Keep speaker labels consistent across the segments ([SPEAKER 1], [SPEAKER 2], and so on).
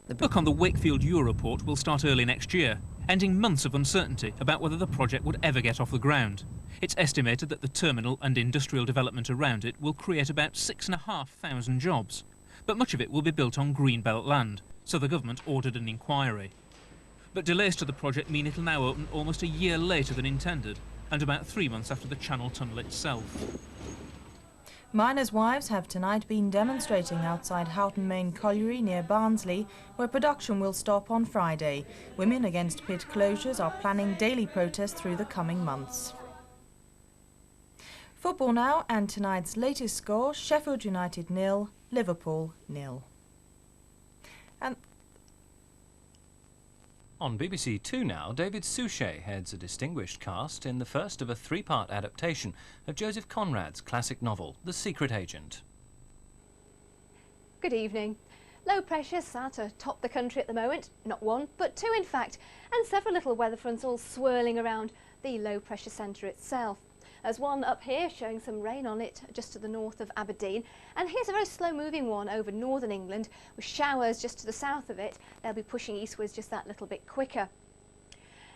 [SPEAKER 1] The work on the Wakefield Europort will start early next year, ending months of uncertainty about whether the project would ever get off the ground. It's estimated that the terminal and industrial development around it will create about 6,500 jobs. But much of it will be built on greenbelt land, so the government ordered an inquiry. But delays to the project mean it'll now open almost a year later than intended, and about 3 months after the Channel Tunnel itself.
[SPEAKER 2] Miners' wives have tonight been demonstrating outside Houghton Main Colliery near Barnsley, where production will stop on Friday. Women Against Pit Closures are planning daily protests through the coming months. Football now, and tonight's latest score: Sheffield United 0, Liverpool 0. And
[SPEAKER 3] on BBC2 now, David Suchet heads a distinguished cast in the first of a three-part adaptation of Joseph Conrad's classic novel, The Secret Agent.
[SPEAKER 4] Good evening. Low pressure sat atop the country at the moment, not one, but two in fact, and several little weather fronts all swirling around the low pressure centre itself. There's one up here showing some rain on it just to the north of Aberdeen, and here's a very slow moving one over northern England with showers just to the south of it. They'll be pushing eastwards just that little bit quicker.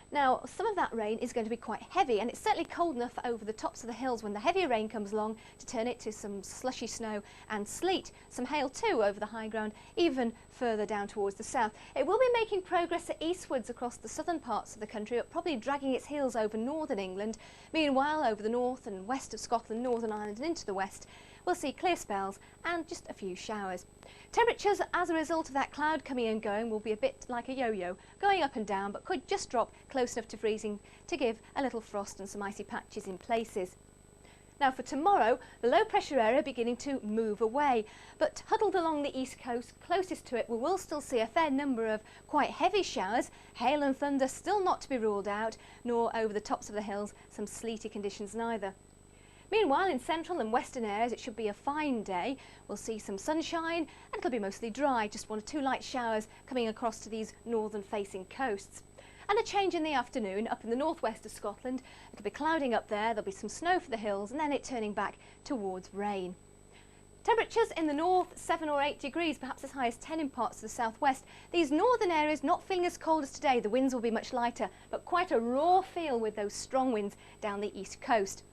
[SPEAKER 4] Now, some of that rain is going to be quite heavy, and it's certainly cold enough over the tops of the hills when the heavier rain comes along to turn it to some slushy snow and sleet. Some hail too over the high ground, even further down towards the south. It will be making progress eastwards across the southern parts of the country, but probably dragging its heels over northern England. Meanwhile, over the north and west of Scotland, Northern Ireland and into the west, we'll see clear spells and just a few showers. Temperatures as a result of that cloud coming and going will be a bit like a yo-yo, going up and down, but could just drop close enough to freezing to give a little frost and some icy patches in places. Now for tomorrow, the low pressure area beginning to move away, but huddled along the east coast closest to it, we will still see a fair number of quite heavy showers. Hail and thunder still not to be ruled out, nor over the tops of the hills some sleety conditions neither. Meanwhile, in central and western areas, it should be a fine day. We'll see some sunshine and it'll be mostly dry, just 1 or 2 light showers coming across to these northern-facing coasts. And a change in the afternoon up in the northwest of Scotland. It'll be clouding up there, there'll be some snow for the hills, and then it turning back towards rain. Temperatures in the north, 7 or 8 degrees, perhaps as high as 10 in parts of the southwest. These northern areas not feeling as cold as today. The winds will be much lighter, but quite a raw feel with those strong winds down the east coast.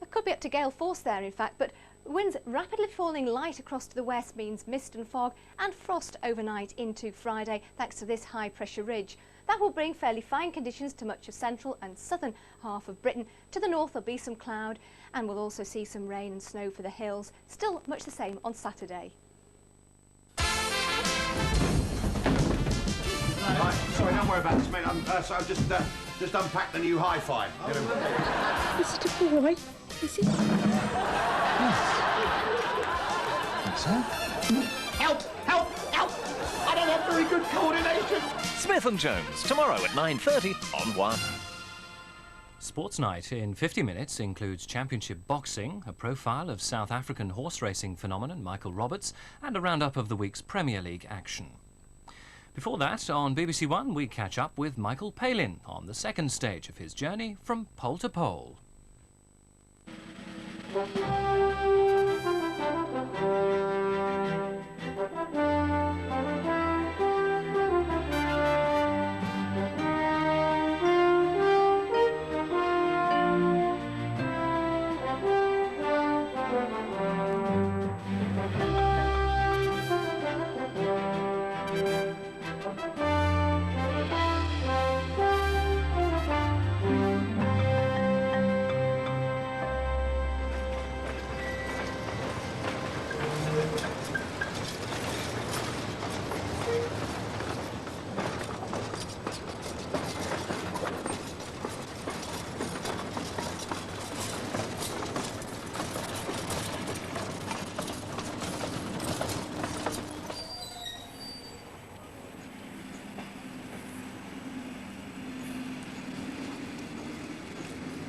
[SPEAKER 4] It could be up to gale force there, in fact, but winds rapidly falling light across to the west means mist and fog and frost overnight into Friday, thanks to this high pressure ridge. That will bring fairly fine conditions to much of central and southern half of Britain. To the north there'll be some cloud, and we'll also see some rain and snow for the hills. Still much the same on Saturday.
[SPEAKER 5] Right, sorry, don't worry about this, mate. So I've just unpacked the new hi-fi.
[SPEAKER 6] Is it a boy? Is it?
[SPEAKER 5] Yes. Think so. Help! Help! Help! I don't have very good coordination.
[SPEAKER 7] Smith & Jones, tomorrow at 9:30 on 1.
[SPEAKER 3] Sportsnight in 50 minutes includes championship boxing, a profile of South African horse racing phenomenon Michael Roberts, and a roundup of the week's Premier League action. Before that, on BBC1, we catch up with Michael Palin on the second stage of his journey from pole to pole.